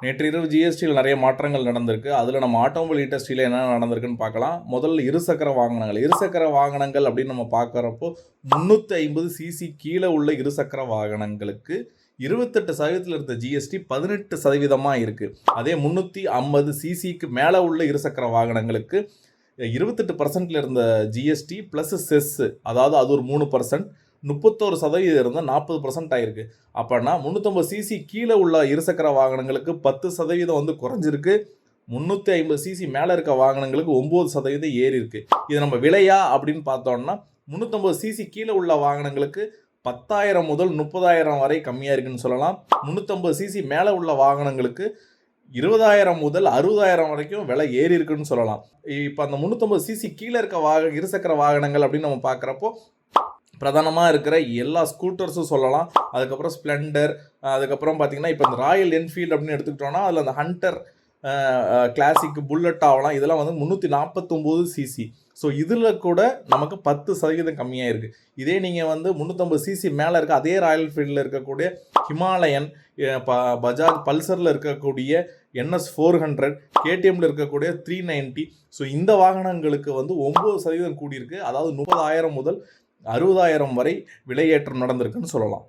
நேற்று இரவு ஜிஎஸ்டியில் நிறைய மாற்றங்கள் நடந்திருக்கு. அதில் நம்ம ஆட்டோமொபைல் இண்டஸ்ட்ரியில் என்ன நடந்திருக்குன்னு பார்க்கலாம். முதல்ல இருசக்கர வாகனங்கள் அப்படின்னு நம்ம பார்க்குறப்போ 350 சிசி கீழே உள்ள இருசக்கர வாகனங்களுக்கு 28% இருந்த ஜிஎஸ்டி 18% இருக்குது. அதே 350 சிசிக்கு மேலே உள்ள இருசக்கர வாகனங்களுக்கு 28% இருந்த ஜிஎஸ்டி ப்ளஸ் செஸ், அதாவது அது ஒரு 3%, 31% இருந்தால் 40% ஆயிருக்கு. அப்போனா 350 சிசி கீழே உள்ள இருசக்கர வாகனங்களுக்கு 10% வந்து குறைஞ்சிருக்கு. 350 சிசி மேலே இருக்க வாகனங்களுக்கு 9% ஏறி இருக்கு. இது நம்ம விலையா அப்படின்னு பார்த்தோம்னா 350 சிசி கீழே உள்ள வாகனங்களுக்கு 10,000 முதல் 30,000 வரை கம்மியாக இருக்குன்னு சொல்லலாம். 350 சிசி மேலே உள்ள வாகனங்களுக்கு 20,000 முதல் 60,000 வரைக்கும் விலை ஏறி இருக்குன்னு சொல்லலாம். இப்போ அந்த 350 சிசி கீழே இருக்க இருசக்கர வாகனங்கள் அப்படின்னு நம்ம பார்க்குறப்போ பிரதானமாக இருக்கிற எல்லா ஸ்கூட்டர்ஸும் சொல்லலாம். அதுக்கப்புறம் ஸ்ப்ளெண்டர், அதுக்கப்புறம் பார்த்திங்கன்னா இப்போ இந்த ராயல் என்ஃபீல்டு அப்படின்னு எடுத்துக்கிட்டோன்னா அதில் அந்த ஹண்டர், கிளாசிக், புல்லட் ஆகலாம். இதெல்லாம் வந்து 349 சிசி. ஸோ இதில் கூட நமக்கு 10% கம்மியாக இருக்குது. இதே நீங்கள் வந்து 350 சிசி மேலே இருக்க அதே ராயல் என்ஃபீல்டில் இருக்கக்கூடிய ஹிமாலயன், பஜாஜ் பல்சரில் இருக்கக்கூடிய NS 400, KTMல இருக்கக்கூடிய 390, ஸோ இந்த வாகனங்களுக்கு வந்து 9% கூடியிருக்கு. அதாவது 30,000 முதல் 60,000 வரை விலையேற்றம் நடந்திருக்குன்னு சொல்லலாம்.